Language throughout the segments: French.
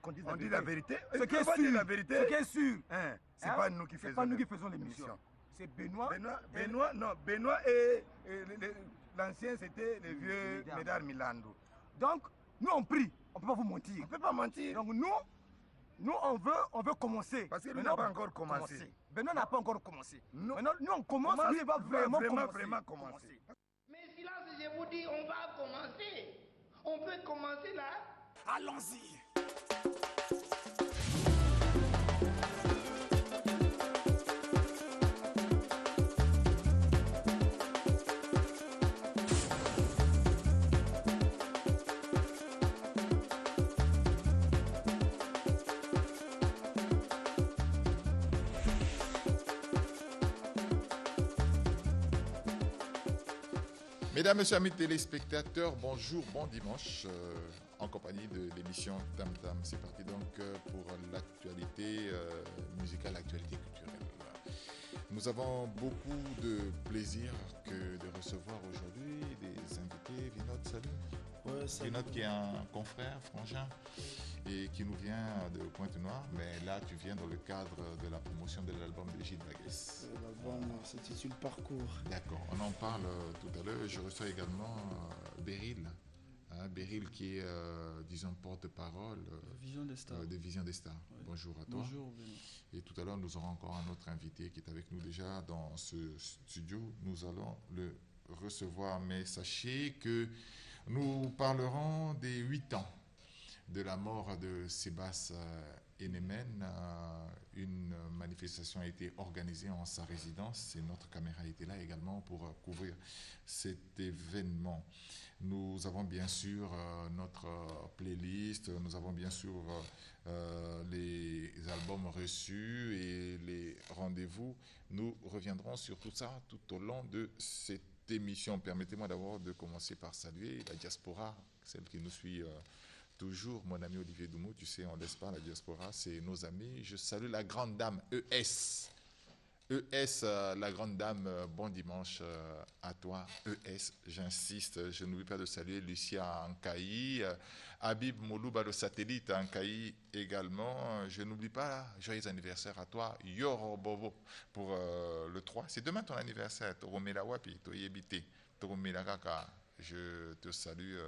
qu'on dise on dit la vérité. Ce qui est sûr, la vérité. ce qui est sûr. Hein, c'est pas nous qui faisons. C'est pas nous qui faisons l'émission. C'est Benoît. Benoît et l'ancien, c'était le vieux Médard Milando. Donc, nous on prie, on ne peut pas vous mentir. On ne peut pas mentir. Donc nous on veut commencer. Parce que lui n'a pas encore commencé. Benoît n'a pas encore commencé. Maintenant, nous on commence, lui il va vraiment commencer. Mais silence, je vous dis, on va commencer. On peut commencer là. Allons-y. Mesdames, Messieurs, amis téléspectateurs, bonjour, bon dimanche, en compagnie de l'émission Tam Tam. C'est parti donc pour l'actualité musicale, l'actualité culturelle. Nous avons beaucoup de plaisir de recevoir aujourd'hui des invités. Vinod, salut. Ouais, salut. Vinod qui est un confrère, frangin, et qui nous vient de Pointe-Noire, mais là tu viens dans le cadre de la promotion de l'album de Gilles Baguès. L'album s'intitule Parcours. D'accord, on en parle tout à l'heure. Je reçois également Beryl. Beryl qui est, disons, porte-parole Vision des Stars. de Vision des Stars. Ouais. Bonjour à toi. Bonjour, Benoît. Et tout à l'heure, nous aurons encore un autre invité qui est avec nous déjà dans ce studio. Nous allons le recevoir, mais sachez que nous parlerons des 8 ans de la mort de Sébastien Enemen. Une manifestation a été organisée en sa résidence et notre caméra était là également pour couvrir cet événement. Nous avons bien sûr notre playlist, nous avons bien sûr les albums reçus et les rendez-vous. Nous reviendrons sur tout ça tout au long de cette émission. Permettez-moi d'abord de commencer par saluer la diaspora, celle qui nous suit toujours, mon ami Olivier Doumou, tu sais, on ne laisse pas la diaspora, c'est nos amis. Je salue la grande dame ES. ES, la grande dame, bon dimanche à toi. ES, j'insiste, je n'oublie pas de saluer Lucia Ankaï, Habib Moulouba, le satellite Ankaï également. Je n'oublie pas, joyeux anniversaire à toi, Yoro Bovo, pour le 3. C'est demain ton anniversaire, Toromela Wapi, Toyebite, Toromela Kaka. Je te salue.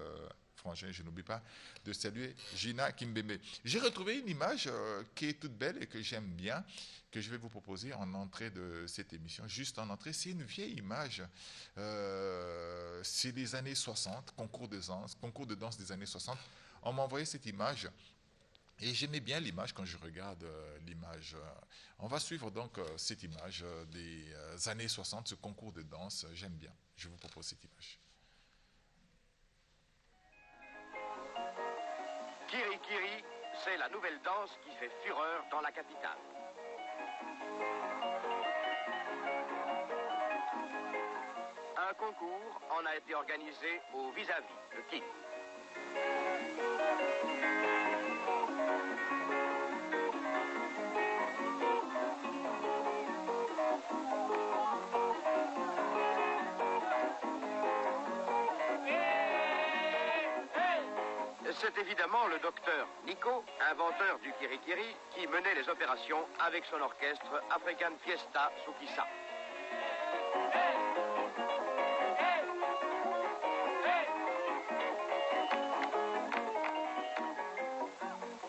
Franchement, je n'oublie pas de saluer Gina Kimbembe. J'ai retrouvé une image qui est toute belle et que j'aime bien, que je vais vous proposer en entrée de cette émission. Juste en entrée, c'est une vieille image. C'est les années 60, concours de danse des années 60. On m'a envoyé cette image. Et j'aimais bien l'image quand je regarde l'image. On va suivre donc cette image des années 60, ce concours de danse. J'aime bien. Je vous propose cette image. Kiri-Kiri, c'est la nouvelle danse qui fait fureur dans la capitale. Un concours en a été organisé au Vis-à-Vis de King. C'est évidemment le docteur Nico, inventeur du Kiri-Kiri, qui menait les opérations avec son orchestre African Fiesta Sukisa.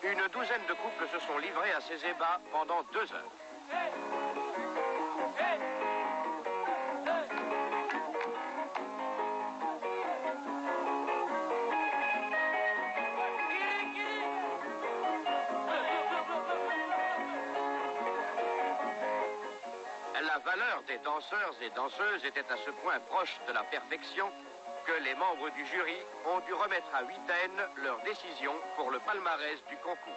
Une douzaine de couples se sont livrés à ces ébats pendant 2 heures. La valeur des danseurs et danseuses était à ce point proche de la perfection que les membres du jury ont dû remettre à huitaine leur décision pour le palmarès du concours.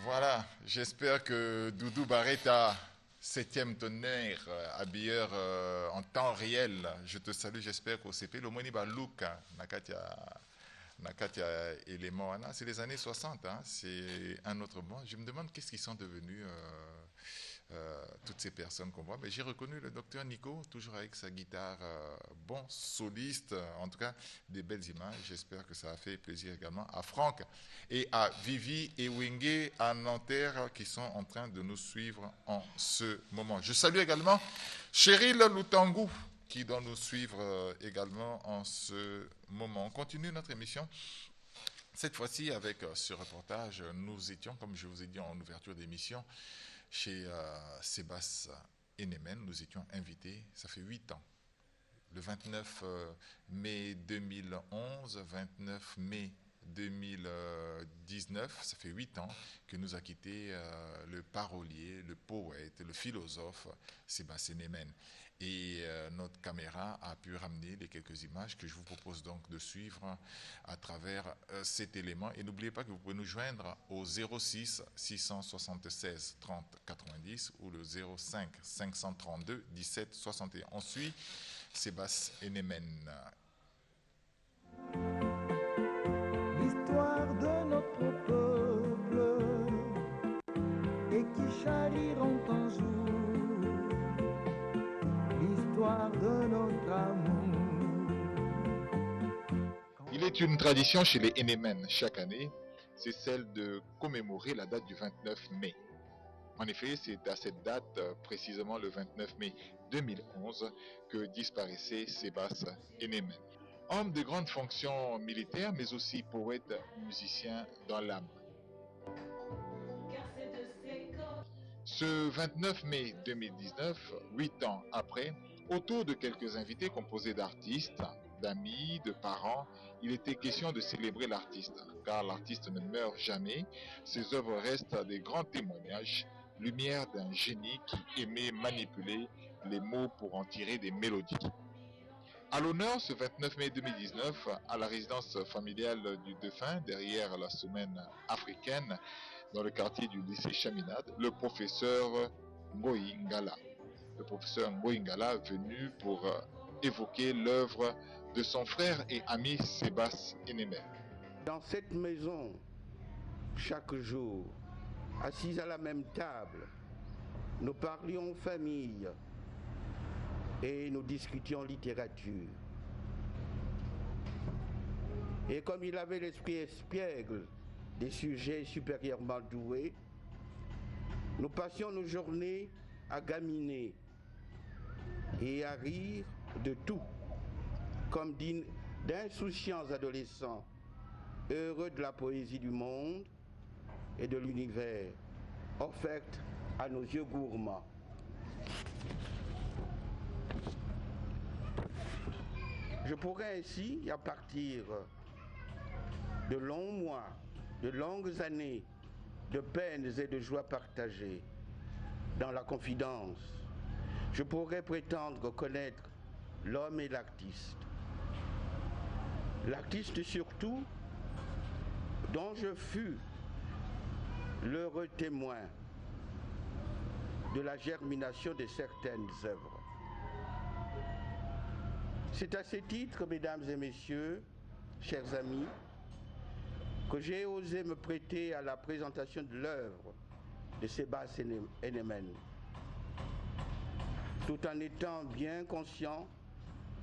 Voilà, j'espère que Doudou Barreta 7e tonnerre, habilleur en temps réel. Je te salue, j'espère qu'au CP, le moni Luka, Nakatia élément, c'est les années 60, hein, c'est un autre monde. Je me demande qu'est-ce qu'ils sont devenus, toutes ces personnes qu'on voit. Mais j'ai reconnu le docteur Nico, toujours avec sa guitare, bon soliste, en tout cas des belles images. J'espère que ça a fait plaisir également à Franck et à Vivi et Wingé à Nanterre qui sont en train de nous suivre en ce moment. Je salue également Cheryl Loutangou qui doit nous suivre également en ce moment. On continue notre émission. Cette fois-ci, avec ce reportage, nous étions, comme je vous ai dit en ouverture d'émission, chez Sébastien Enemen. Nous étions invités, ça fait 8 ans. Le 29 mai 2011, 29 mai 2019, ça fait 8 ans que nous a quitté le parolier, le poète, le philosophe Sébastien Enemen. Et notre caméra a pu ramener les quelques images que je vous propose donc de suivre à travers cet élément. Et n'oubliez pas que vous pouvez nous joindre au 06 676 30 90 ou le 05 532 17 61. On suit Sébastien Enemen. L'histoire de notre peuple et qui charrieront un jour l'histoire de notre amour. Il est une tradition chez les Enemen chaque année, c'est celle de commémorer la date du 29 mai. En effet, c'est à cette date, précisément le 29 mai 2011, que disparaissait Sébastien Enemen. Homme de grandes fonctions militaires, mais aussi poète, musicien dans l'âme. Ce 29 mai 2019, 8 ans après, autour de quelques invités composés d'artistes, d'amis, de parents, il était question de célébrer l'artiste, car l'artiste ne meurt jamais, ses œuvres restent des grands témoignages, lumière d'un génie qui aimait manipuler les mots pour en tirer des mélodies. À l'honneur, ce 29 mai 2019, à la résidence familiale du défunt, derrière la semaine africaine, dans le quartier du lycée Chaminade, le professeur Ngoïngala. Le professeur Ngoïngala venu pour évoquer l'œuvre de son frère et ami Sébastien Enemen. Dans cette maison, chaque jour, assis à la même table, nous parlions famille et nous discutions littérature. Et comme il avait l'esprit espiègle des sujets supérieurement doués, nous passions nos journées à gaminer et à rire de tout, comme d'insouciants adolescents, heureux de la poésie du monde et de l'univers, offerte à nos yeux gourmands. Je pourrais ainsi, à partir de longs mois, de longues années, de peines et de joies partagées, dans la confidence, je pourrais prétendre connaître l'homme et l'artiste. L'artiste surtout, dont je fus l'heureux témoin de la germination de certaines œuvres. C'est à ce titre, mesdames et messieurs, chers amis, que j'ai osé me prêter à la présentation de l'œuvre de Sébastien Enemen, tout en étant bien conscient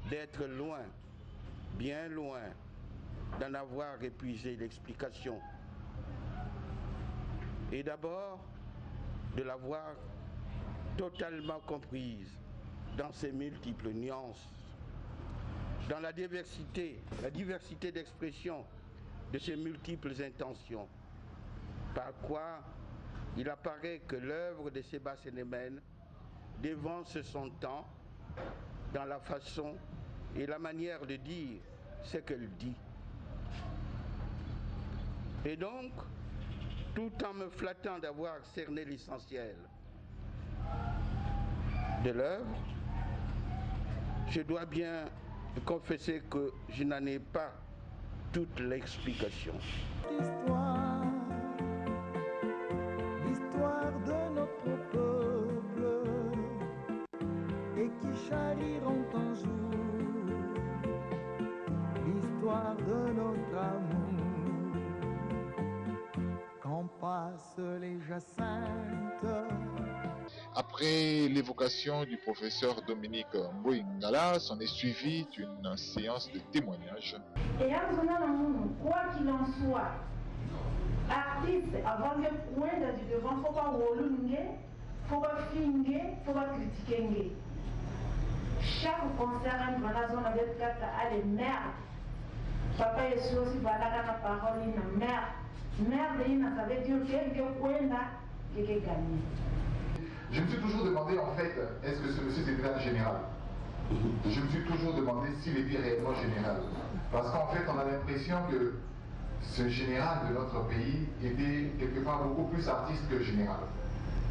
d'être loin, bien loin, d'en avoir épuisé l'explication. Et d'abord, de l'avoir totalement comprise dans ses multiples nuances, dans la diversité d'expression de ses multiples intentions, par quoi il apparaît que l'œuvre de Sébastien Enemen dévance son temps dans la façon et la manière de dire ce qu'elle dit. Et donc, tout en me flattant d'avoir cerné l'essentiel de l'œuvre, je dois bien confesser que je n'en ai pas toute l'explication. L'histoire de notre peuple et qui charrieront un jour l'histoire de notre amour. Quand passent les jacinthes. Après l'évocation du professeur Dominique Mboingala, s'en est suivi d'une séance de témoignages. Et quoi qu'il en soit, artiste, avant de pointer du devant, il ne faut pas rouler, il ne faut pas finir, il ne faut pas critiquer. Chaque concert, dans la zone avec Kata, elle est merde. Papa est sûr aussi, voilà la parole, il est merde. Merde, ça veut dire que pointer, qu'il a gagné. Je me suis toujours demandé en fait, est-ce que ce monsieur était un général? Je me suis toujours demandé s'il était réellement général. Parce qu'en fait, on a l'impression que ce général de notre pays était quelque part beaucoup plus artiste que général.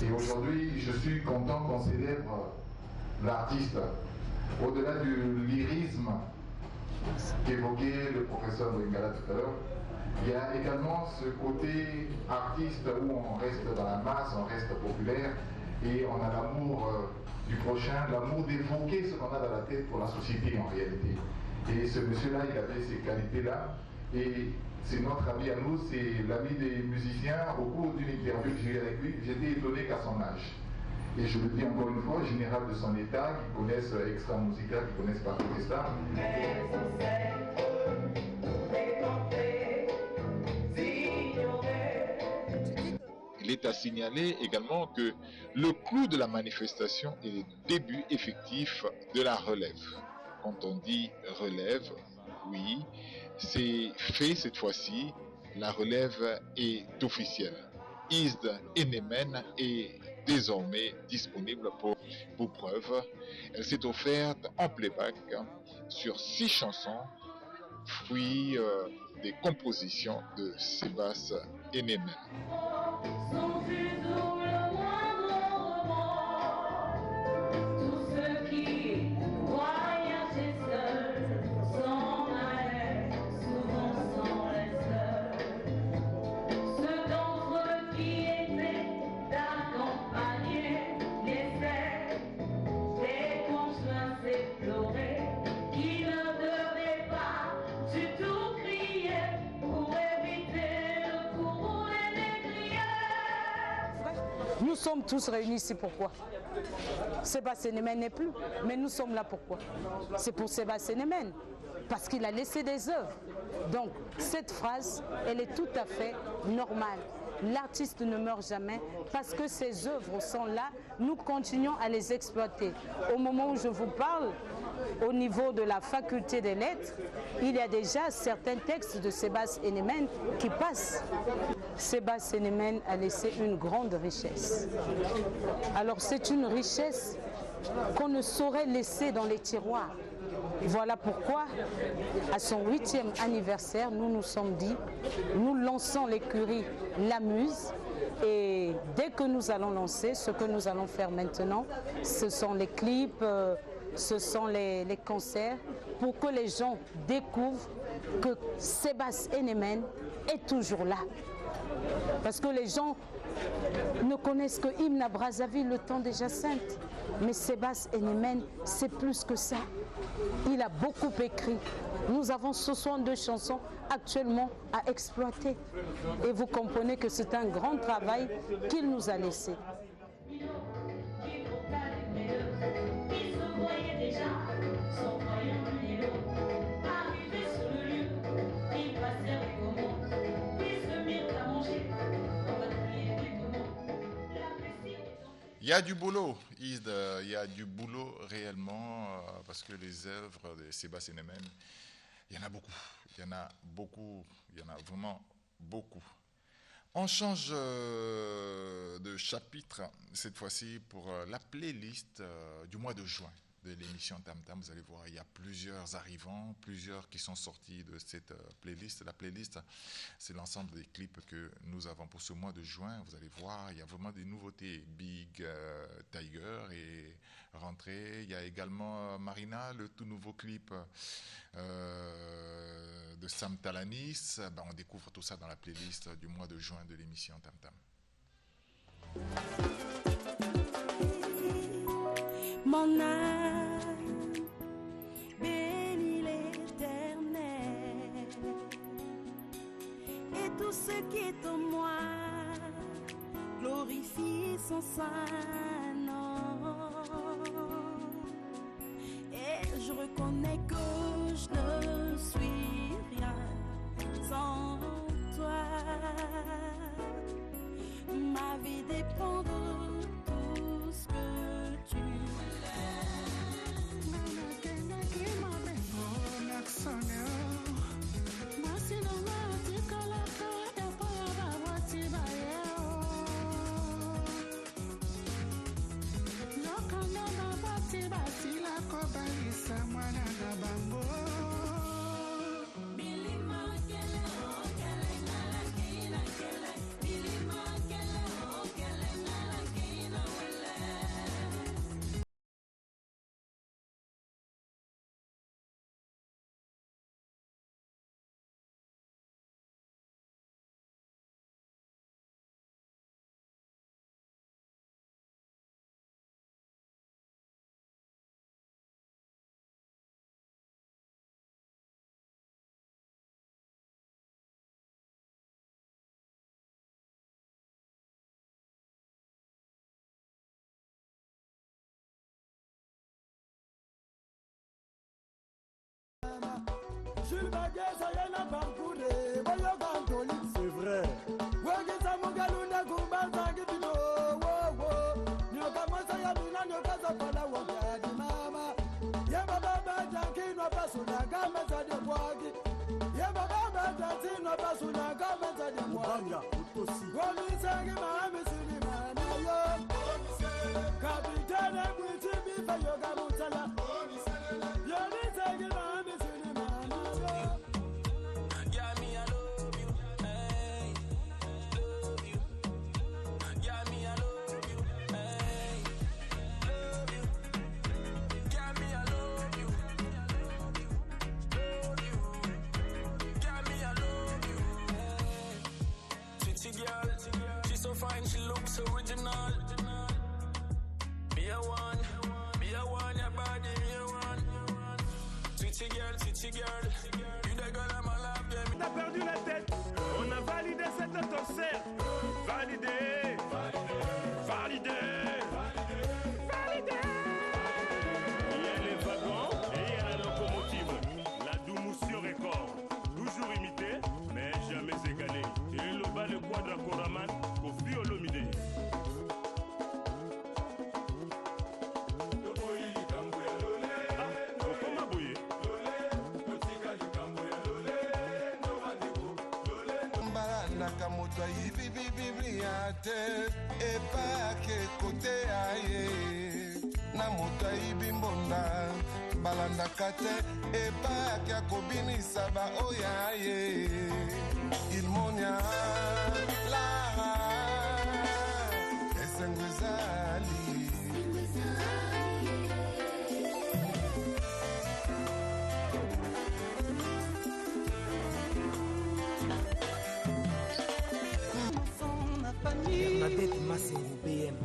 Et aujourd'hui, je suis content qu'on célèbre l'artiste. Au-delà du lyrisme qu'évoquait le professeur Mboingala tout à l'heure, il y a également ce côté artiste où on reste dans la masse, on reste populaire et on a l'amour du prochain, l'amour d'évoquer ce qu'on a dans la tête pour la société en réalité. Et ce monsieur-là, il avait ces qualités-là et c'est notre ami à nous, c'est l'ami des musiciens. Au cours d'une interview que j'ai eu avec lui, j'étais étonné qu'à son âge. Et je le dis encore une fois, général de son état, qui connaissent Extra Musica, qui connaissent par Protestant. Il est à signaler également que le clou de la manifestation est le début effectif de la relève. Quand on dit relève, oui, c'est fait cette fois-ci, la relève est officielle. Isd Enemen est désormais disponible pour preuve. Elle s'est offerte en playback sur 6 chansons, fruits des compositions de Sébastien Enemen. Nous sommes tous réunis ici, pourquoi? Sébastien Enemen n'est plus, mais nous sommes là pourquoi? C'est pour Sébastien Enemen, parce qu'il a laissé des œuvres. Donc cette phrase, elle est tout à fait normale. L'artiste ne meurt jamais parce que ses œuvres sont là, nous continuons à les exploiter. Au moment où je vous parle, au niveau de la faculté des lettres, il y a déjà certains textes de Sébastien Enemen qui passent. Sébastien Enemen a laissé une grande richesse. Alors c'est une richesse qu'on ne saurait laisser dans les tiroirs. Voilà pourquoi, à son 8e anniversaire, nous nous sommes dit, nous lançons l'écurie La Muse, et dès que nous allons lancer, ce que nous allons faire maintenant, ce sont les clips, ce sont les concerts, pour que les gens découvrent que Sébastien Enemen est toujours là. Parce que les gens ne connaissent que Hymne à Brazzaville, le temps des Jacinthes. Mais Sébastien Enemen, c'est plus que ça. Il a beaucoup écrit. Nous avons 62 chansons actuellement à exploiter. Et vous comprenez que c'est un grand travail qu'il nous a laissé. Il y a du boulot, Isd, il y a du boulot réellement, parce que les œuvres de Sébastien Enemen, il y en a beaucoup, il y en a beaucoup, il y en a vraiment beaucoup. On change de chapitre cette fois-ci pour la playlist du mois de juin de l'émission Tam Tam. Vous allez voir, il y a plusieurs arrivants, plusieurs qui sont sortis de cette playlist. La playlist, c'est l'ensemble des clips que nous avons pour ce mois de juin. Vous allez voir, il y a vraiment des nouveautés. Big Tiger est rentré. Il y a également Marina, le tout nouveau clip de Sam Talanis. On découvre tout ça dans la playlist du mois de juin de l'émission Tam Tam. Mon âme bénit l'Éternel, et tout ce qui est en moi glorifie son saint nom. Et je reconnais que je ne suis rien sans toi. Ma vie dépend de tout ce que tu C'est vrai. She's so fine, she looks original. Me a one, your body, me a one. Sweetie girl, you the girl I'm a love, yeah. On a perdu la tête, on a validé cette autocère. Validé. Il y a les wagons et il y a la locomotive. La Doumousio Record, toujours imité, mais jamais égalé. Et le bas le quadra Koraman, Kofi Olomide. Epake kote aye na moto ayibi mbonda balandaka te epake akobinisa baoyo aye ilmonia la esengo ezali Bernadette Massengou BM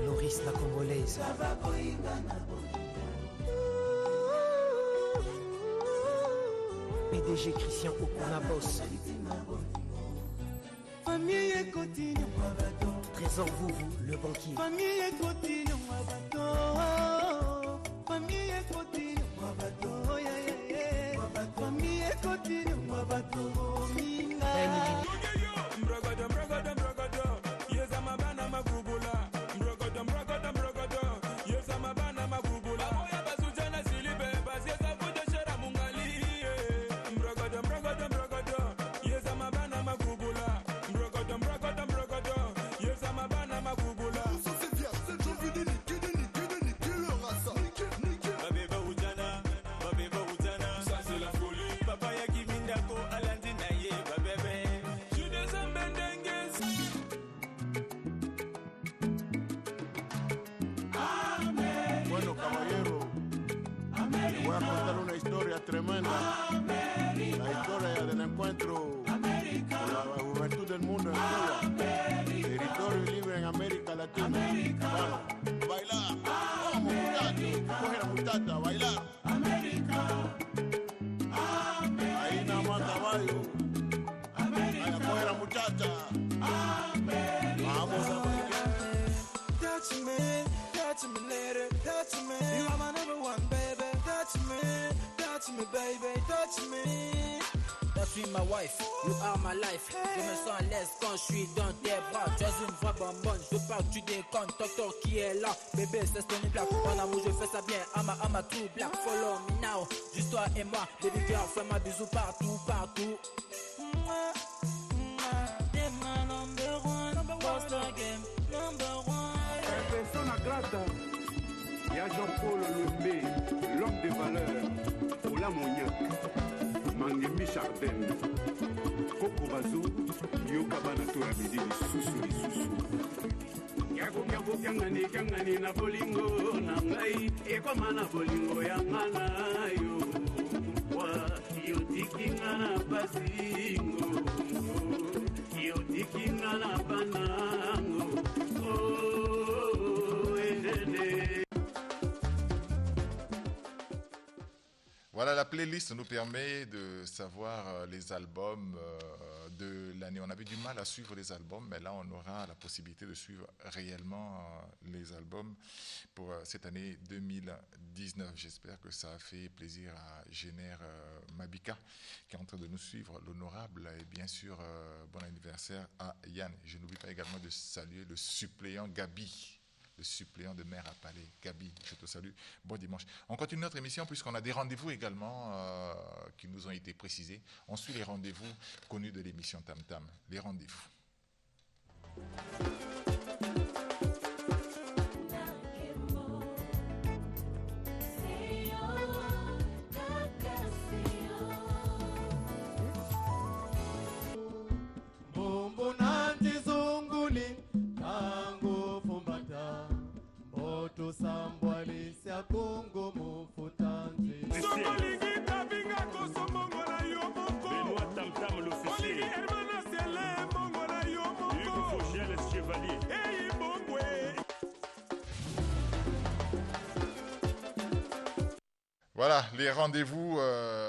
Loris la Congolaise PDG Christian Okuna Boss Famille et continue Trésor Vouvou le banquier Famille et continue Famille et continue Famille et continue Voy a contar una historia tremenda. La historia del encuentro con la juventud del mundo en Cuba. Territorio libre en América Latina. América. Bailar. Vamos, muchacho. Coge la muchacha, bailar. América. Ahí nada más caballo. América. Coge la muchacha. América. Vamos a bailar. Touch me later, touch me. You are my number one, baby. Touch me, baby, touch me. Touch my wife, you are my life. Je me sens à l'aise quand je suis dans tes bras. Tu es une vraie bonbonne, je veux pas que tu déconnes. Docteur qui est là, bébé, c'est Tony Black. En amour, je fais ça bien. Ama, true black. Follow me now, juste toi et moi. Baby girl, fais-moi bisous partout, partout. T'es ma number one, boss the game, number one. Persona grata. Il y a Jean-Paul Lombe, l'homme de valeur. Ola Mognac, Mangemi Chardin, Coco Bazou, Yoka Banatora Midi, Susu. Yago Kangani na bolingo nangai, Ekoma na bolingo yangana yo. Wa yotikinga na basingo, yotikinga na banango. Voilà, la playlist nous permet de savoir les albums de l'année. On avait du mal à suivre les albums, mais là, on aura la possibilité de suivre réellement les albums pour cette année 2019. J'espère que ça a fait plaisir à Génère Mabika, qui est en train de nous suivre, l'honorable, et bien sûr, bon anniversaire à Yann. Je n'oublie pas également de saluer le suppléant Gabi, le suppléant de maire à Palais. Gabi, je te salue. Bon dimanche. On continue notre émission puisqu'on a des rendez-vous également qui nous ont été précisés. On suit les rendez-vous connus de l'émission Tam Tam. Les rendez-vous. Voilà, les rendez-vous,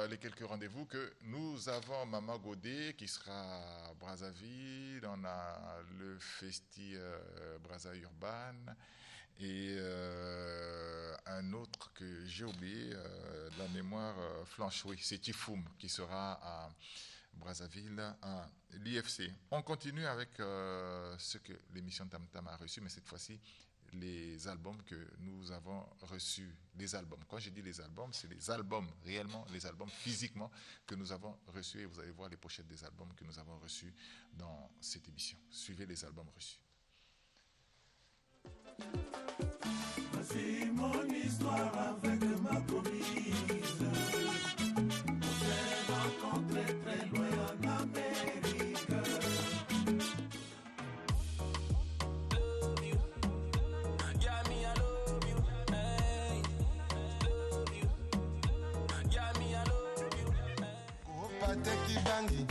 les quelques rendez-vous que nous avons. Maman Godet qui sera à Brazzaville, on a le Festi Brazza Urban et un autre que j'ai oublié, de la mémoire flanche, oui, c'est Tifoum qui sera à Brazzaville, à l'IFC. On continue avec ce que l'émission Tam Tam a reçu, mais cette fois-ci, les albums que nous avons reçus. Les albums. Quand je dis les albums, c'est les albums, réellement, les albums physiquement que nous avons reçus. Et vous allez voir les pochettes des albums que nous avons reçus dans cette émission. Suivez les albums reçus. Voici mon histoire avec ma commise. On s'est rencontrés très loin en Amérique. Teki bangi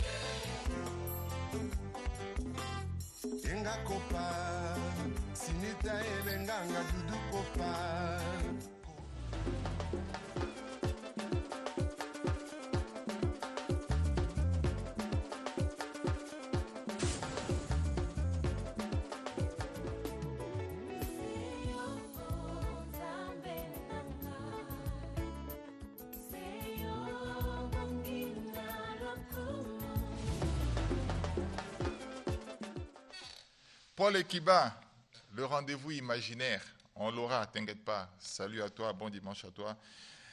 Enga kopa Sinita elenganga dudu kopa Paul Ekiba, le rendez-vous imaginaire, on l'aura, t'inquiète pas. Salut à toi, bon dimanche à toi.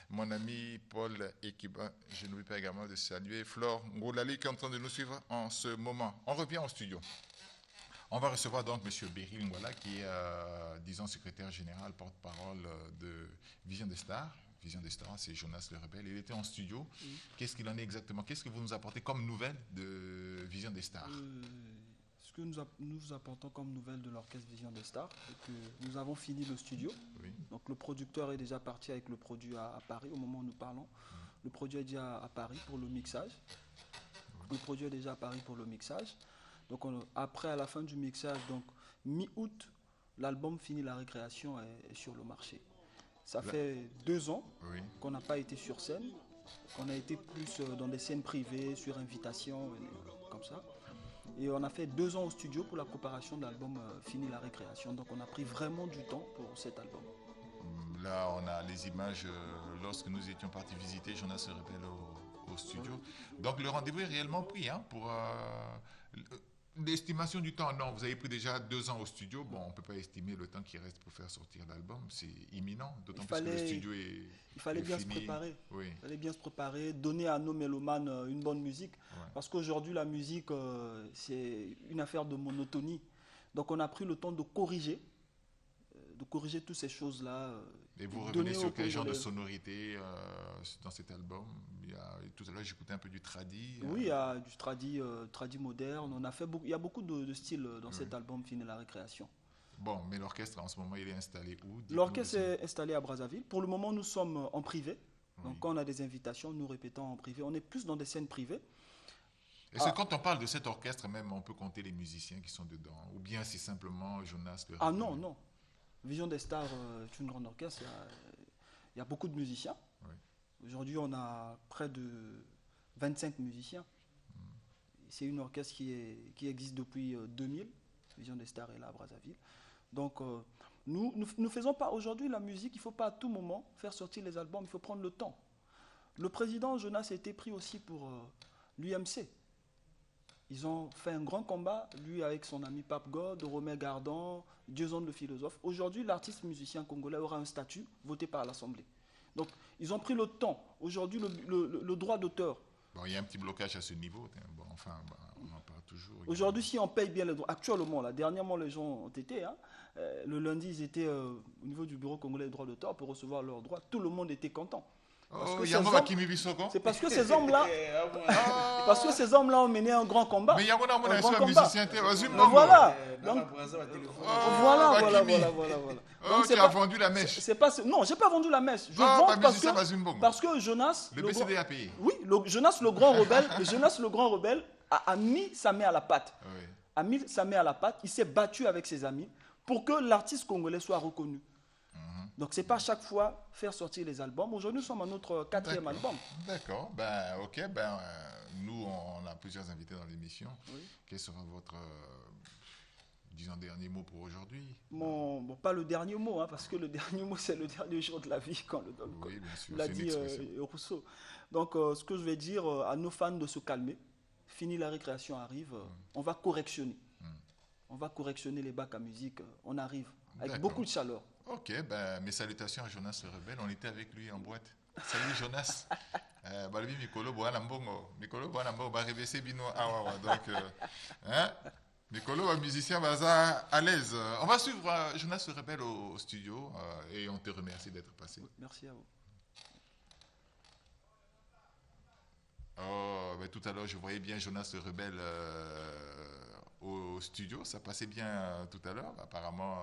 Mon ami Paul Ekiba, je n'oublie pas également de saluer Flore Ngoulali qui est en train de nous suivre en ce moment. On revient au studio. On va recevoir donc M. Beryl Ngouala qui est, disons, secrétaire général, porte-parole de Vision des Stars. Vision des Stars, c'est Jonas le Rebelle. Il était en studio. Qu'est-ce qu'il en est exactement? Qu'est-ce que vous nous apportez comme nouvelle de Vision des Stars? Ce que nous apportons comme nouvelle de l'orchestre Vision des Stars, c'est que nous avons fini le studio. Oui. Donc le producteur est déjà parti avec le produit à Paris au moment où nous parlons. Le produit est déjà à Paris pour le mixage. Le produit est déjà à Paris pour le mixage. Donc après, à la fin du mixage, donc mi-août, l'album Fini la récréation est sur le marché. Ça fait 2 ans qu'on n'a pas été sur scène, qu'on a été plus dans des scènes privées, sur invitation, comme ça. Et on a fait 2 ans au studio pour la préparation de l'album Fini la récréation. Donc on a pris vraiment du temps pour cet album. Là, on a les images lorsque nous étions partis visiter Jonas se Rebelle au studio. Donc le rendez-vous est réellement pris pour l'estimation du temps. Non, vous avez pris déjà 2 ans au studio. Bon, on ne peut pas estimer le temps qui reste pour faire sortir l'album. C'est imminent, d'autant plus que le studio est Il fallait bien fini. se préparer. Oui. Il fallait bien se préparer, donner à nos mélomanes une bonne musique. Parce qu'aujourd'hui, la musique, c'est une affaire de monotonie. Donc on a pris le temps de corriger toutes ces choses-là. Et vous revenez sur quel genre de sonorité dans cet album? Tout à l'heure, j'écoutais un peu du tradi. Oui, il y a du tradi moderne. Il y a beaucoup de styles dans cet album Fini la récréation. Bon, mais l'orchestre, en ce moment, il est installé où? L'orchestre est installé à Brazzaville. Pour le moment, nous sommes en privé. Donc quand on a des invitations, nous répétons en privé. On est plus dans des scènes privées. Est-ce que quand on parle de cet orchestre, même, on peut compter les musiciens qui sont dedans? Ou bien c'est simplement Jonas le Ah non, non. Vision des Stars est une grande orchestre. Il y a beaucoup de musiciens. Aujourd'hui, on a près de 25 musiciens. C'est une orchestre qui existe depuis 2000. Vision des Stars est là à Brazzaville. Donc, nous ne faisons pas aujourd'hui la musique. Il ne faut pas à tout moment faire sortir les albums. Il faut prendre le temps. Le président Jonas a été pris aussi pour l'UMC. Ils ont fait un grand combat, lui avec son ami Pape God, Romain Gardan, Dieuson le philosophe. Aujourd'hui, l'artiste musicien congolais aura un statut voté par l'Assemblée. Donc, ils ont pris le temps. Aujourd'hui, le droit d'auteur. Bon, il y a un petit blocage à ce niveau. Bon, enfin, on en parle toujours. Aujourd'hui, si on paye bien les droits, actuellement, là, dernièrement, les gens ont été, le lundi, ils étaient au niveau du bureau congolais des droits d'auteur pour recevoir leurs droits. Tout le monde était content. C'est parce que ces hommes-là, ont mené un grand combat. Mais il y a un musicien. Voilà. Donc tu as vendu la mèche. Non, j'ai pas vendu la mèche. Je vends parce que Jonas, le BCD a payé. Oui, Jonas le grand rebelle, a mis sa main à la pâte. A mis sa main à la pâte. Il s'est battu avec ses amis pour que l'artiste congolais soit reconnu. Donc, ce n'est pas chaque fois faire sortir les albums. Aujourd'hui, nous sommes à notre 4e album. D'accord. Nous, on a plusieurs invités dans l'émission. Oui. Quel sera votre, dernier mot pour aujourd'hui? Pas le dernier mot, parce que le dernier mot, c'est le dernier jour de la vie, quand l'a dit Rousseau. Donc, ce que je vais dire à nos fans de se calmer. Fini la récréation arrive. On va correctionner. On va correctionner les bacs à musique. On arrive avec beaucoup de chaleur. Ok, mes salutations à Jonas le Rebelle. On était avec lui en boîte. Salut Jonas. Balbi Mikolo Boanambongo. Mikolo Boanambongo va réveiller Bino Awawa. Donc, Mikolo, un musicien baza à l'aise. On va suivre Jonas le Rebelle au studio et on te remercie d'être passé. Merci à vous. Tout à l'heure, je voyais bien Jonas le Rebelle au studio. Ça passait bien tout à l'heure. Apparemment,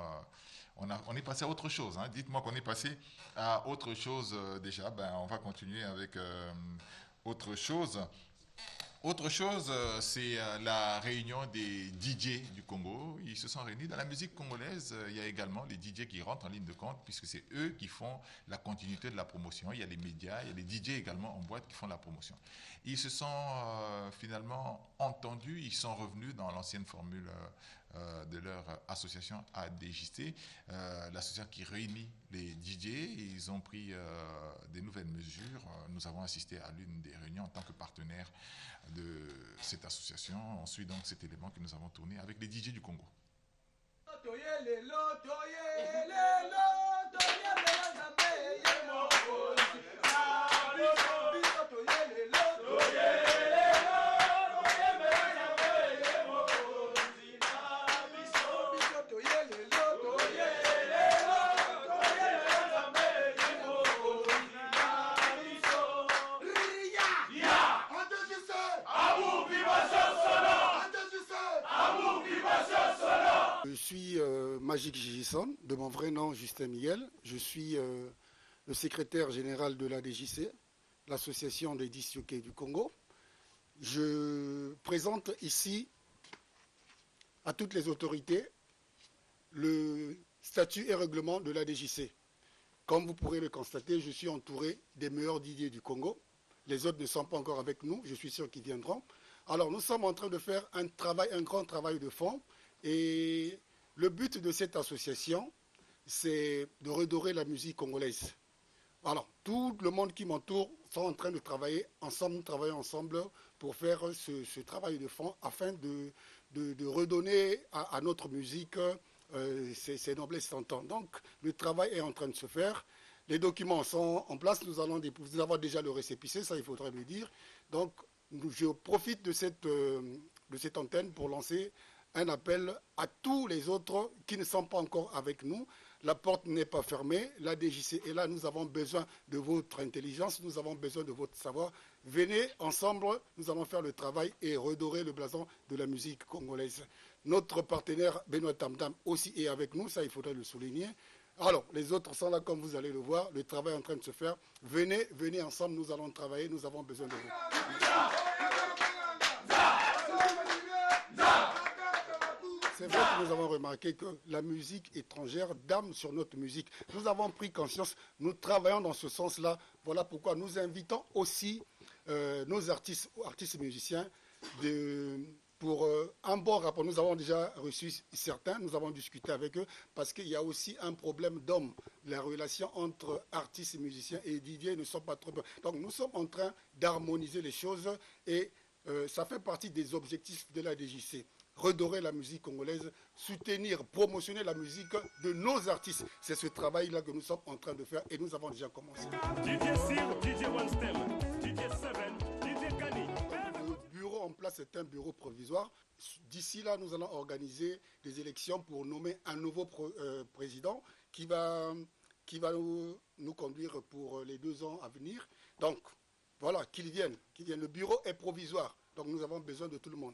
on est passé à autre chose. Dites-moi qu'on est passé à autre chose déjà. On va continuer avec autre chose. Autre chose, c'est la réunion des DJ du Congo. Ils se sont réunis. Dans la musique congolaise, il y a également les DJ qui rentrent en ligne de compte, puisque c'est eux qui font la continuité de la promotion. Il y a les médias, il y a les DJ également en boîte qui font la promotion. Ils se sont finalement entendus, ils sont revenus dans l'ancienne formule de leur association ADJC, l'association qui réunit les DJ. Ils ont pris des nouvelles mesures. Nous avons assisté à l'une des réunions en tant que partenaire de cette association. On suit donc cet élément que nous avons tourné avec les DJ du Congo. Je suis Magic Gigison, de mon vrai nom Justin Miguel. Je suis le secrétaire général de l'ADJC, l'association des disc-jockeys du Congo. Je présente ici à toutes les autorités le statut et règlement de la DJC. Comme vous pourrez le constater, je suis entouré des meilleurs DJ du Congo. Les autres ne sont pas encore avec nous, je suis sûr qu'ils viendront. Alors nous sommes en train de faire un grand travail de fond. Et le but de cette association, c'est de redorer la musique congolaise. Alors, tout le monde qui m'entoure sont en train de travailler ensemble, nous travaillons ensemble pour faire ce travail de fond afin de redonner à notre musique ses noblesses d'antan. Donc, le travail est en train de se faire. Les documents sont en place, nous avons déjà le récépissé, ça il faudrait le dire. Donc, je profite de cette antenne pour lancer un appel à tous les autres qui ne sont pas encore avec nous. La porte n'est pas fermée, la DJC est là, nous avons besoin de votre intelligence, nous avons besoin de votre savoir. Venez ensemble, nous allons faire le travail et redorer le blason de la musique congolaise. Notre partenaire Benoît Tamtam aussi est avec nous, ça il faudrait le souligner. Alors, les autres sont là comme vous allez le voir, le travail est en train de se faire. Venez ensemble, nous allons travailler, nous avons besoin de vous. C'est vrai que nous avons remarqué que la musique étrangère dame sur notre musique. Nous avons pris conscience, nous travaillons dans ce sens-là. Voilà pourquoi nous invitons aussi nos artistes musiciens pour un bon rapport. Nous avons déjà reçu certains, nous avons discuté avec eux, parce qu'il y a aussi un problème d'hommes. La relation entre artistes et musiciens et DJ ne sont pas trop... Donc nous sommes en train d'harmoniser les choses et ça fait partie des objectifs de la DJC. Redorer la musique congolaise, soutenir, promotionner la musique de nos artistes. C'est ce travail-là que nous sommes en train de faire et nous avons déjà commencé. DJ Sir, DJ One Stem, DJ Seven, DJ Kani. Le bureau en place est un bureau provisoire. D'ici là, nous allons organiser des élections pour nommer un nouveau président qui va nous conduire pour les 2 ans à venir. Donc, voilà, qu'ils viennent. Le bureau est provisoire, donc nous avons besoin de tout le monde.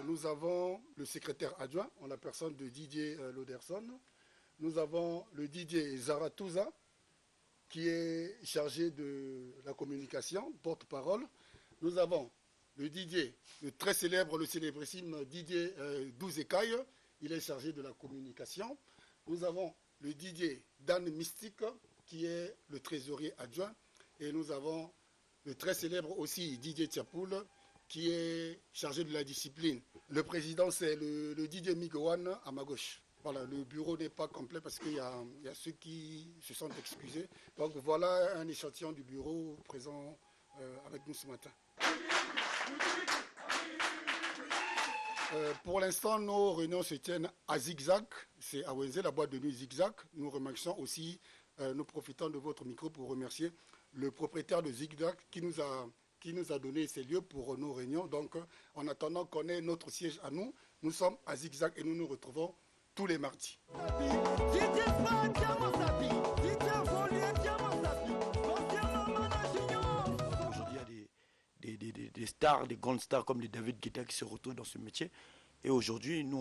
Nous avons le secrétaire adjoint, en la personne de Didier Lauderson. Nous avons le DJ Zaratouza, qui est chargé de la communication, porte-parole. Nous avons le DJ, le très célèbre, le célébrissime DJ Douzekai, il est chargé de la communication. Nous avons le DJ Dan Mystique, qui est le trésorier adjoint. Et nous avons le très célèbre aussi DJ Tchapoul, qui est chargé de la discipline. Le président, c'est le DJ Migowan à ma gauche. Voilà, le bureau n'est pas complet parce qu'il y a ceux qui se sont excusés. Donc voilà un échantillon du bureau présent avec nous ce matin. Pour l'instant, nos réunions se tiennent à Zigzag. C'est à Wenzé, la boîte de nuit Zigzag. Nous remercions aussi, nous profitons de votre micro pour remercier le propriétaire de Zigzag qui nous a donné ces lieux pour nos réunions. Donc, en attendant qu'on ait notre siège à nous, nous sommes à Zigzag et nous nous retrouvons tous les mardis. Aujourd'hui, il y a des stars, des grandes stars comme les David Guetta qui se retrouvent dans ce métier. Et aujourd'hui, nous,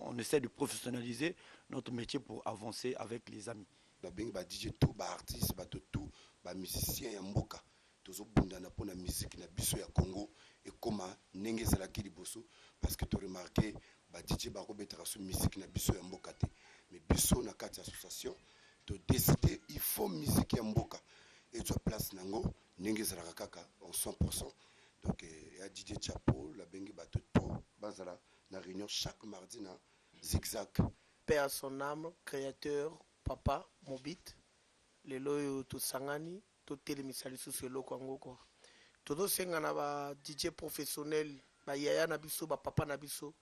on essaie de professionnaliser notre métier pour avancer avec les amis. DJ tout, artiste, tout, musicien ya mboka tozobundana mpona musique na biso ya Congo ekoma ndenge ezalaki liboso parce que tu remarqué DJ bakobetaka so musique na biso ya mboka te mais biso na kati association to décider il faut musique ya mboka et tu as place nango ndenge ezalaka kaka en 100%. Donc ya DJ Chapo la bengi bato to bazala na réunion chaque mardi na Zigzag. Paix à son âme, créateur, papa, Mobit. Lelo oyo tosangani totelemisa lisusu eloko yango kwa tozosenga na ba DJ professionnel bayaya na biso bapapa na biso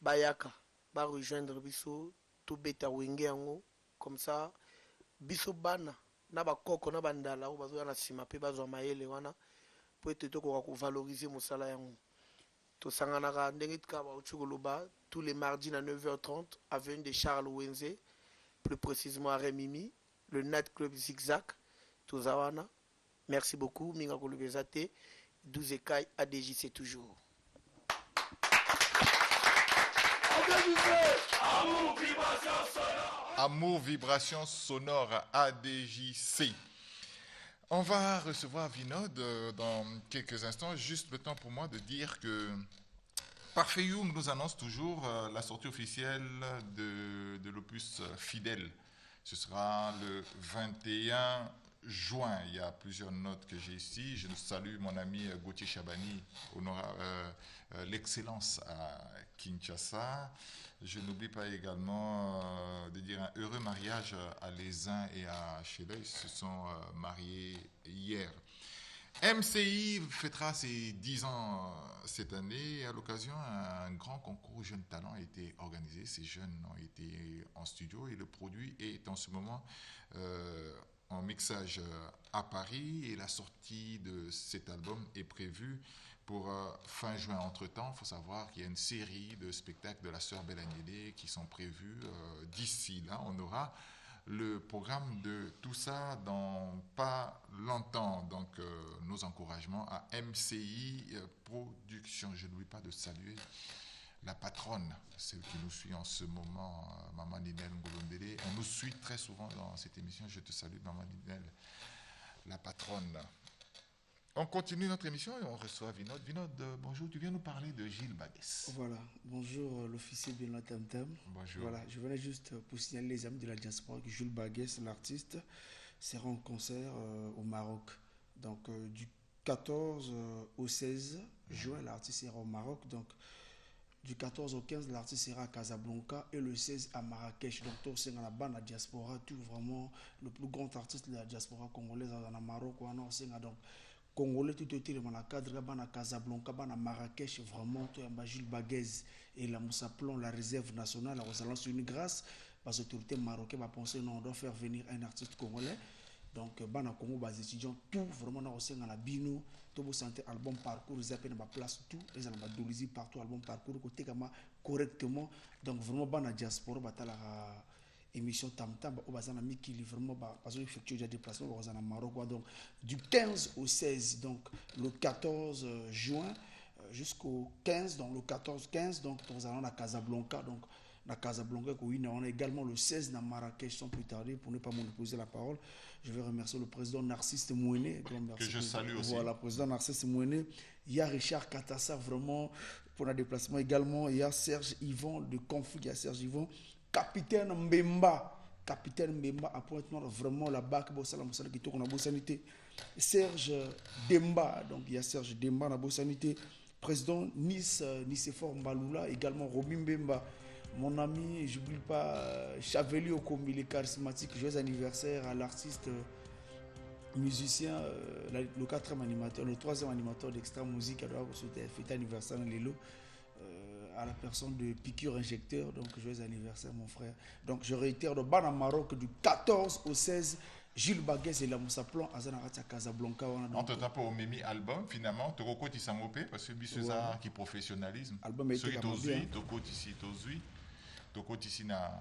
bayaka barejoindre biso tobeta wenge yango comme ça biso bana na bakoko na bandala oyo bazoya na nsima mpe bazwa mayele wana po ete tokoka kovalorize mosala yango tosanganaka ndenge tika bauti koloba tous les mardis à 9h30 avenue de Charles Wenze, plus précisément à Remimi, le Night Club Zigzag, Tozawana. Merci beaucoup, Minga Kolubezate, 12 écailles, ADJC toujours. Amour, vibration sonore, ADJC. On va recevoir Vinod dans quelques instants. Juste le temps pour moi de dire que Parfeum nous annonce toujours la sortie officielle de l'opus Fidèle. Ce sera le 21 juin. Il y a plusieurs notes que j'ai ici. Je salue mon ami Gauthier Chabani, l'excellence à Kinshasa. Je n'oublie pas également de dire un heureux mariage à Lézin et à Chéleuil. Ils se sont mariés hier. MCI fêtera ses 10 ans cette année. À l'occasion, un grand concours Jeunes Talents a été organisé. Ces jeunes ont été en studio et le produit est en ce moment en mixage à Paris. Et la sortie de cet album est prévue pour fin juin. Entre-temps, il faut savoir qu'il y a une série de spectacles de la sœur Belagnélé qui sont prévus d'ici là. On aura le programme de tout ça dans pas longtemps. Donc, nos encouragements à MCI Productions. Je n'oublie pas de saluer la patronne, celle qui nous suit en ce moment, Maman Ninel Ngolondele. On nous suit très souvent dans cette émission. Je te salue, Maman Ninel, la patronne. On continue notre émission et on reçoit Vinod. Vinod, bonjour, tu viens nous parler de Gilles Baguès. Voilà, bonjour l'officier Benoît Tamtam. Bonjour. Voilà, je venais juste pour signaler les amis de la diaspora que Jules Baguès, l'artiste, sera en concert au Maroc. Donc du 14 au 16 juin, l'artiste sera au Maroc. Donc du 14 au 15, l'artiste sera à Casablanca et le 16 à Marrakech. Donc tout c'est dans la bande la diaspora, tout vraiment le plus grand artiste de la diaspora congolaise dans le Maroc. Donc Congolais tout autour de mon cadre, à Casablanca, à Marrakech, vraiment, tout est Jules Baguès et la Moussaplon, la réserve nationale, on lance une grâce parce que l'autorité marocaine va penser non, on doit faire venir un artiste congolais. Donc, bana Congo, les étudiants, tout vraiment dans la bino, tout vous sentez album parcours, ils appellent ma place tout, ils ont ma dolisi partout, album parcours, côté correctement. Donc, vraiment, bana diaspora, batala émission tam-tam au bazana mikili vraiment parce que effectué déjà déplacement au bazana Maroc. Donc du 15 au 16, donc le 14 juin jusqu'au 15, donc le 14-15, donc nous allons à Casablanca. Donc à Casablanca, on a également le 16 à Marrakech, sans plus tarder. Pour ne pas monopoliser la parole, je vais remercier le président Narcisse Mouené, que je salue aussi. Voilà, président Narcisse Mouené. Il y a Richard Katassa vraiment pour le déplacement également. Il y a Serge Yvon de Conflit, il y a Serge Yvon. Capitaine Mbemba à Pointe-Noire, vraiment là-bas, qui tourne en Bossanité. Serge Demba, donc il y a Serge Demba en Bossanité. Président Nicéphore Mbaloula, également Robin Mbemba. Mon ami, je n'oublie pas, Chaveli Okombi, les charismatiques, joyeux anniversaire à l'artiste musicien, le 4e animateur, le 3e animateur d'Extra Musique, alors c'était fête anniversaire dans les lots. À la personne de Piqûre Injecteur, donc joyeux anniversaire mon frère. Donc je réitère le ban à Maroc du 14 au 16, Gilles Baguès et la Moussaplon à Zanarati à Casablanca. On te tape au Mimi album finalement, Toko Tissamopé, parce que Bisseza qui professionnalisme. Album est Tozui, Toko Tissi Tozui, Toko Tissi na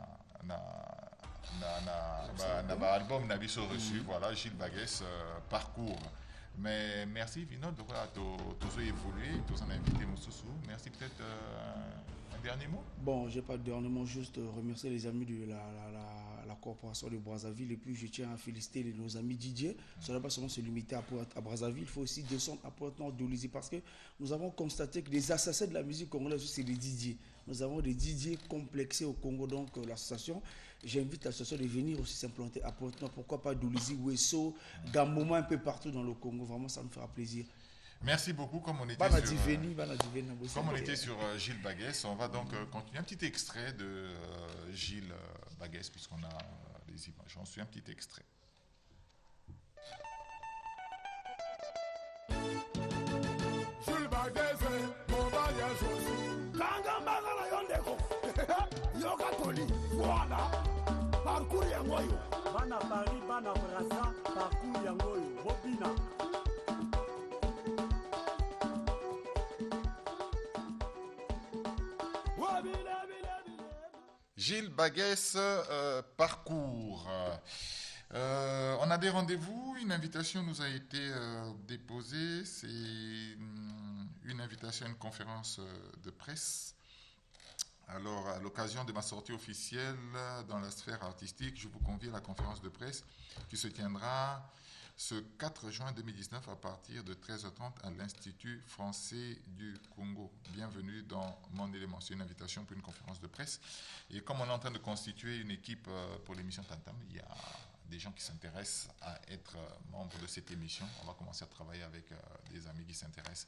album n'a biso reçu, voilà, Gilles Baguès, parcours. Mais merci Vinod, voilà, tu as évolué, tu as invité Moussoussou. Merci, peut-être un dernier mot. Bon, je n'ai pas de dernier mot, juste remercier les amis de la corporation de Brazzaville. Et puis je tiens à féliciter nos amis DJ. Ça ne va pas seulement se limiter à Brazzaville, il faut aussi descendre à Pointe-Noire d'Olizy parce que nous avons constaté que les assassins de la musique congolaise, c'est les DJ. Nous avons des DJ complexés au Congo, donc l'association. J'invite l'association de venir aussi s'implanter à Pointe-Noire, pourquoi pas d'Olizy, Ouesso, Gamoma, un peu partout dans le Congo. Vraiment, ça nous fera plaisir. Merci beaucoup. Comme on était sur Gilles Baguès, on va donc continuer un petit extrait de Gilles Baguès, puisqu'on a les images. J'en suis un petit extrait. Gilles Baguès, mon Baguès aussi. Kangambanga na yondeko. Yokatoli, voilà. Parcours yangoyo. Bana Paris, bana Brassa, parcours yangoyo. Bobina. Gilles Baguès, parcours. On a des rendez-vous, une invitation nous a été déposée, c'est une invitation à une conférence de presse. Alors, à l'occasion de ma sortie officielle dans la sphère artistique, je vous convie à la conférence de presse qui se tiendra ce 4 juin 2019 à partir de 13h30 à l'Institut français du Congo. Bienvenue dans Mon Élément. C'est une invitation pour une conférence de presse. Et comme on est en train de constituer une équipe pour l'émission Tantam, il y a des gens qui s'intéressent à être membres de cette émission. On va commencer à travailler avec des amis qui s'intéressent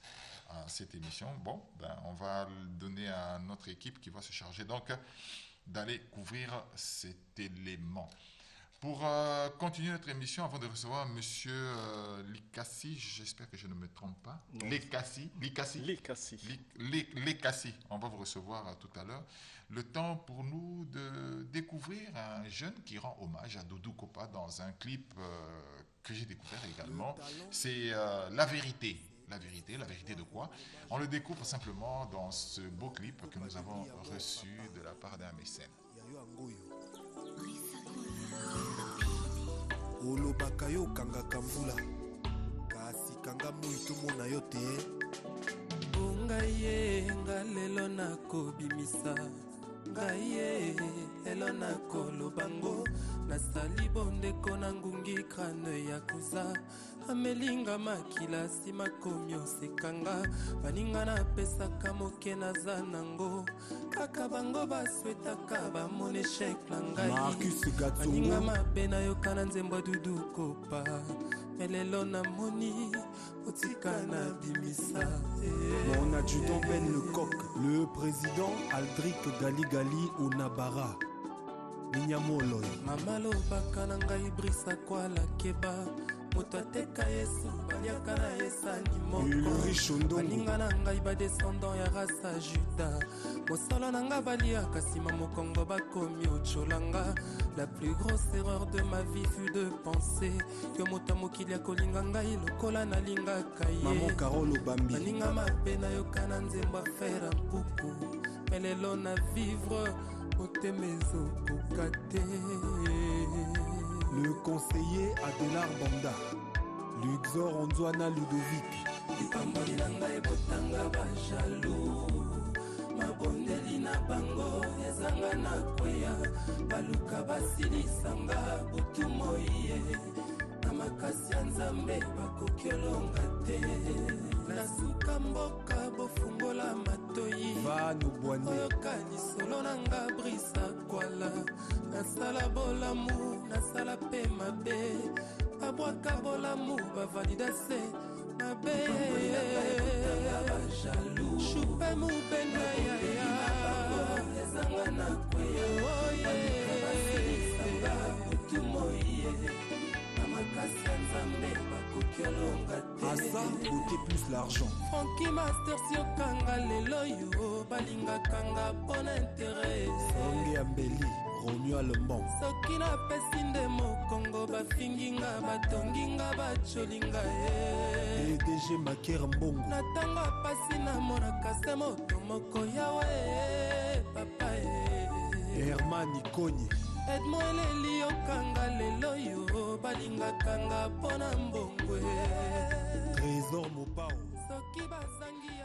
à cette émission. Bon, on va le donner à notre équipe qui va se charger donc d'aller couvrir cet élément. Pour continuer notre émission, avant de recevoir M. Likassi, j'espère que je ne me trompe pas. Likassi, on va vous recevoir tout à l'heure. Le temps pour nous de découvrir un jeune qui rend hommage à Doudou Kopa dans un clip que j'ai découvert également. C'est La Vérité. La vérité de quoi? On le découvre simplement dans ce beau clip que nous avons reçu de la part d'un mécène. olobaka yo kangaka mvula kasi kanga moito mona yo te ngai ye nga lelo nakobimisa ngai ye lelo nakolobango nasali bondeko na ngungi krane ya kuza amelinga makila nsima komi osekanga baninga napesaka moke naza nango kaka bango baswetaka bamona eshek na ngai baninga mabe nayoka na nzembo ya Dudu Kopa melelo namoni otika na bimisa mon adjudant Ben Lecoq, le président Aldric Gali Unabara Ninyamoloy mama lobaka na ngai brisa kwala keba moto ateka yesu baliaka na yesani moko baninga na ngai badescendant ya rasa juda mosala na ngai baliaka nsima mokongo bakomi ocholanga la plus grosse erreur de ma vie fut de penser yo moto mokili akolinga ngai lokola nalingaka ye baninga mabe nayoka na nzembo afere mpuku melelo na vivre motema ezokoka te. Le conseiller Adelar Banda, Luxor Onzwana Ludovic. Ipamboli na ngai botanga bajalou mabondeli na bango ezanga na kweya baluka basilisanga butu moye na makasi ya nzambe bakoki olonga te nasuka mboka bofungola matoyi oyoka lisolo na nga brisa kwala nasala bolamu nasala pe mabe babwaka bolamu bavalida se mabe shupe mubenda yaya ezanga na kweya basilisanga butu moye na makasi ya nzambe bakoki olonga te Asa, côté plus l'argent. Frankie Master siokanga lelo yo balingakanga mpona intere Songe Ambeli, Romeo Lembon. soki napesi nde mokongo bafinginga batonginga bacolinga ye PDG Maker Mbongo. na ntango apasi namonaka se moto moko yawe papa ye Herman Ikonyi. edmo eleli yokanga lelo yo balingakanga mpona mbongwe Trésor Mopao.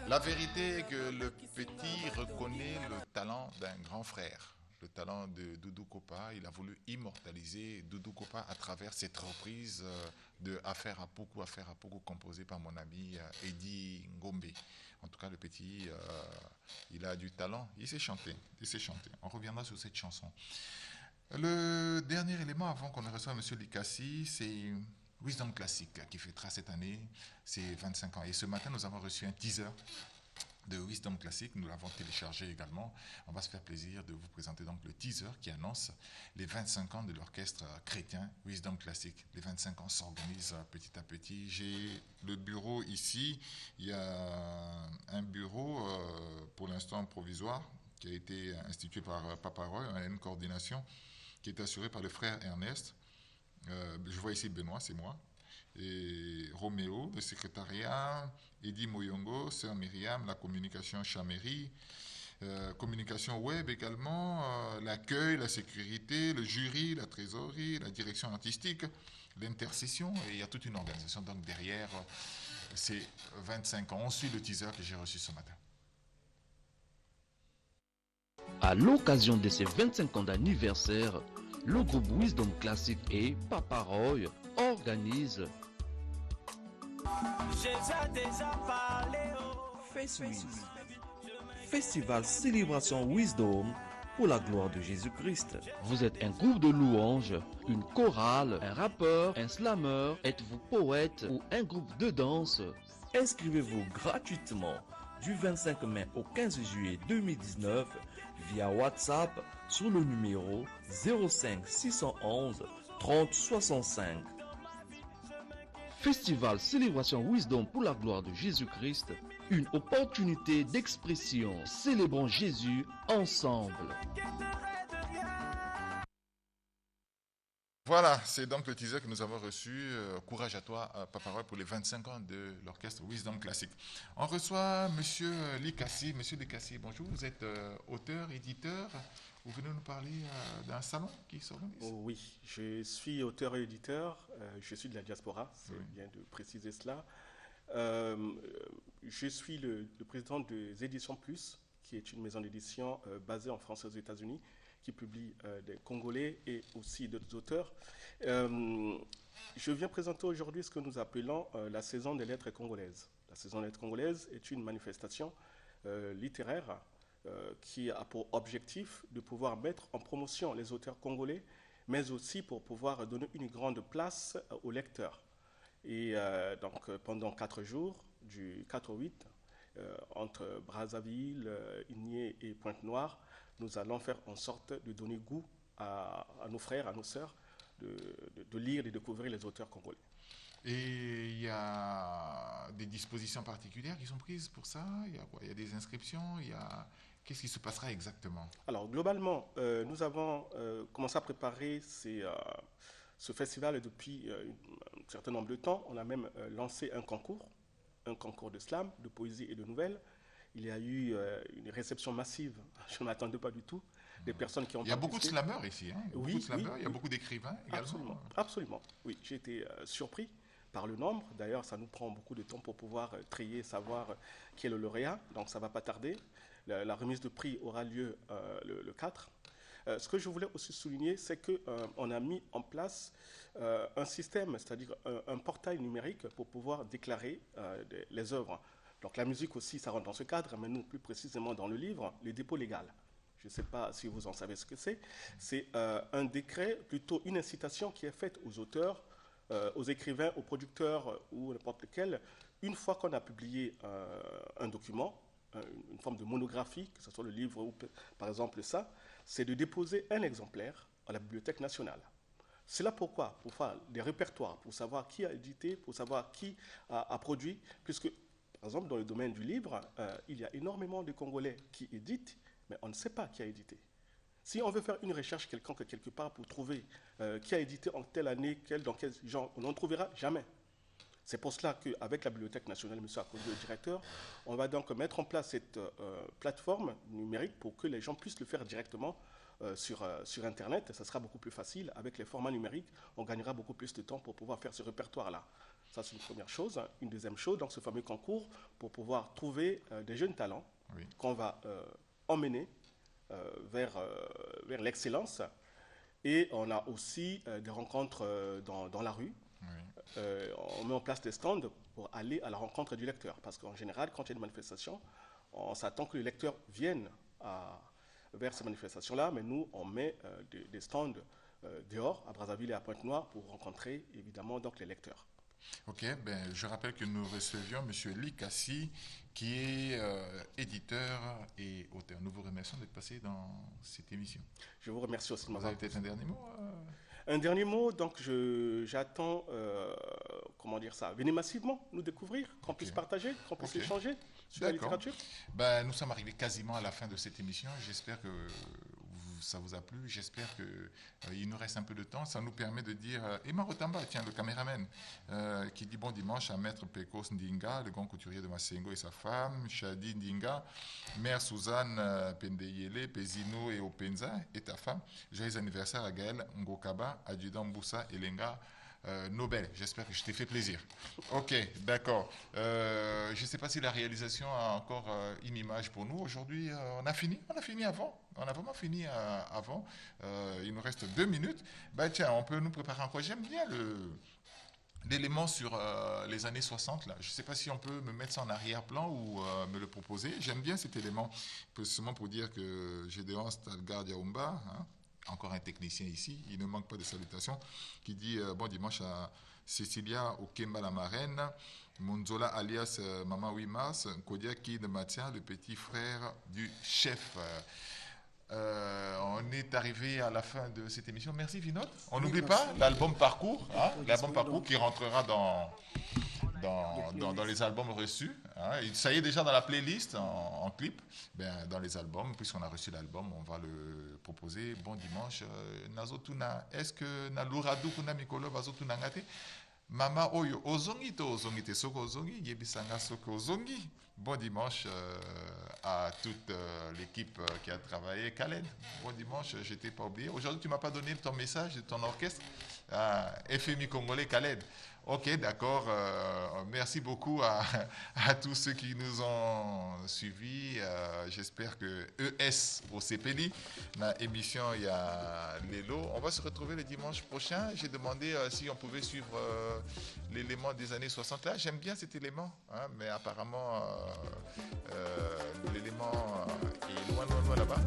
La vérité est que le petit reconnaît le talent d'un grand frère, le talent de Doudou Kopa. Il a voulu immortaliser Doudou Kopa à travers cette reprise de Affaire à Poku composée par mon ami Eddie Ngombe. En tout cas, le petit, il a du talent, il sait chanter. On reviendra sur cette chanson. Le dernier élément avant qu'on ne reçoive M. Likassi, c'est Wisdom Classic qui fêtera cette année ses 25 ans. Et ce matin, nous avons reçu un teaser de Wisdom Classic. Nous l'avons téléchargé également. On va se faire plaisir de vous présenter donc le teaser qui annonce les 25 ans de l'orchestre chrétien Wisdom Classic. Les 25 ans s'organisent petit à petit. J'ai le bureau ici. Il y a un bureau pour l'instant provisoire qui a été institué par Papa Roy. On a une coordination qui est assurée par le frère Ernest. Je vois ici Benoît, c'est moi. Et Roméo, le secrétariat, Eddie Moyongo, Sœur Myriam, la communication Chaméry, communication web également, l'accueil, la sécurité, le jury, la trésorerie, la direction artistique, l'intercession, et il y a toute une organisation donc derrière ces 25 ans. On suit le teaser que j'ai reçu ce matin. À l'occasion de ces 25 ans d'anniversaire, le groupe Wisdom Classic et Papa Roy organisent J'ai déjà parlé. Festival Célébration Wisdom pour la gloire de Jésus-Christ. Vous êtes un groupe de louanges, une chorale, un rappeur, un slammer, êtes-vous poète ou un groupe de danse? Inscrivez-vous gratuitement du 25 mai au 15 juillet 2019 via WhatsApp sur le numéro 05 611 30 65. Festival Célébration Wisdom pour la gloire de Jésus-Christ, une opportunité d'expression. Célébrons Jésus ensemble. Voilà, c'est donc le teaser que nous avons reçu. Courage à toi, Papa Roy, pour les 25 ans de l'orchestre Wisdom Classique. On reçoit Monsieur Likassi. Monsieur Likassi, bonjour. Vous êtes auteur, éditeur. Vous venez nous parler d'un salon qui s'organise? Oui, je suis auteur et éditeur. Je suis de la diaspora, c'est bien de préciser cela. Je suis le président des Éditions Plus, qui est une maison d'édition basée en France et aux États-Unis, qui publie des Congolais et aussi d'autres auteurs. Je viens présenter aujourd'hui ce que nous appelons la saison des lettres congolaises. La saison des lettres congolaises est une manifestation littéraire qui a pour objectif de pouvoir mettre en promotion les auteurs congolais, mais aussi pour pouvoir donner une grande place aux lecteurs. Et donc pendant 4 jours, du 4 au 8, entre Brazzaville, Igné et Pointe-Noire, nous allons faire en sorte de donner goût à nos frères, à nos sœurs, de lire et de découvrir les auteurs congolais. Et il y a des dispositions particulières qui sont prises pour ça? Il y a quoi? Il y a des inscriptions? Qu'est-ce qui se passera exactement? Alors, globalement, nous avons commencé à préparer ce festival depuis un certain nombre de temps. On a même lancé un concours de slam, de poésie et de nouvelles. Il y a eu une réception massive, je ne m'attendais pas du tout, des personnes qui ont participé. Il y a beaucoup de slammeurs ici, hein? Oui, il y a beaucoup d'écrivains également. Absolument, absolument. Oui, j'ai été surpris par le nombre. D'ailleurs, ça nous prend beaucoup de temps pour pouvoir trier, savoir qui est le lauréat, donc ça ne va pas tarder. La remise de prix aura lieu le 4. Ce que je voulais aussi souligner, c'est qu'on a mis en place un système, c'est-à-dire un portail numérique pour pouvoir déclarer les œuvres. Donc la musique aussi, ça rentre dans ce cadre, mais nous, plus précisément dans le livre, le dépôt légal. Je ne sais pas si vous en savez ce que c'est. C'est un décret, plutôt une incitation qui est faite aux auteurs, aux écrivains, aux producteurs ou n'importe lequel. Une fois qu'on a publié un document, une forme de monographie, que ce soit le livre ou par exemple ça, c'est de déposer un exemplaire à la Bibliothèque nationale. C'est là pourquoi? Pour faire des répertoires, pour savoir qui a édité, pour savoir qui a produit, puisque, par exemple, dans le domaine du livre, il y a énormément de Congolais qui éditent, mais on ne sait pas qui a édité. Si on veut faire une recherche quelconque quelque part pour trouver qui a édité en telle année, dans quel genre, on n'en trouvera jamais. C'est pour cela qu'avec la Bibliothèque nationale, M. Akondo, le directeur, on va donc mettre en place cette plateforme numérique pour que les gens puissent le faire directement sur Internet. Ça sera beaucoup plus facile. Avec les formats numériques, on gagnera beaucoup plus de temps pour pouvoir faire ce répertoire-là. Ça, c'est une première chose. Une deuxième chose, donc ce fameux concours, pour pouvoir trouver des jeunes talents qu'on va emmener vers l'excellence. Et on a aussi des rencontres dans la rue. On met en place des stands pour aller à la rencontre du lecteur. Parce qu'en général, quand il y a une manifestation, on s'attend que le lecteur vienne vers ces manifestations-là, mais nous, on met des stands dehors, à Brazzaville et à Pointe-Noire, pour rencontrer évidemment donc, les lecteurs. Ok, je rappelle que nous recevions M. Likassi, qui est éditeur et auteur. Nous vous remercions d'être passé dans cette émission. Je vous remercie aussi de m'avoir. Vous avez peut-être un dernier mot Un dernier mot, donc j'attends, comment dire ça, venez massivement nous découvrir, qu'on puisse partager, qu'on puisse échanger sur la littérature. Nous sommes arrivés quasiment à la fin de cette émission. J'espère que ça vous a plu. J'espère qu'il nous reste un peu de temps. Ça nous permet de dire... Emma Rotamba, tiens, le caméraman, qui dit bon dimanche à Maître Pekos Ndinga, le grand couturier de Massengo et sa femme, Shadi Ndinga, Mère Suzanne Pendeyele, Pezino et Openza, et ta femme. Joyeux anniversaire à Gaël Ngokaba, adjudant Mboussa Elenga, Nobel. J'espère que je t'ai fait plaisir. Ok, d'accord. Je ne sais pas si la réalisation a encore une image pour nous. Aujourd'hui, on a fini avant. On a vraiment fini avant. Il nous reste 2 minutes. Tiens, on peut nous préparer encore. J'aime bien d'éléments sur les années 60 là. Je ne sais pas si on peut me mettre ça en arrière-plan ou me le proposer. J'aime bien cet élément, seulement pour dire que Gédéon Stalgardiaoumba, encore un technicien ici, il ne manque pas de salutations, qui dit bon dimanche à Cécilia Okemba la marraine, Monzola alias Maman 8 mars, Kodia Kid Matia, le petit frère du chef. On est arrivé à la fin de cette émission. Merci Vinod. On n'oublie pas l'album Parcours, l'album Parcours qui rentrera dans les albums reçus. Ça y est déjà dans la playlist en clip. Dans les albums, puisqu'on a reçu l'album, on va le proposer. Bon dimanche. Nazotuna, est-ce que Naluradu Kuna Mikolo Vazotuna Ngate Mama Oyo Ozongi to Ozongi te Soko Ozongi Yebisanga Soko Ozongi. Bon dimanche à toute l'équipe qui a travaillé. Khaled, bon dimanche, je t'ai pas oublié. Aujourd'hui, tu m'as pas donné ton message de ton orchestre. FMI Congolais, Khaled. Ok, d'accord. Merci beaucoup à tous ceux qui nous ont suivis. J'espère que ES au CPLI, la émission, il y a Lélo. On va se retrouver le dimanche prochain. J'ai demandé si on pouvait suivre l'élément des années 60. Là, j'aime bien cet élément, mais apparemment, l'élément est loin là-bas.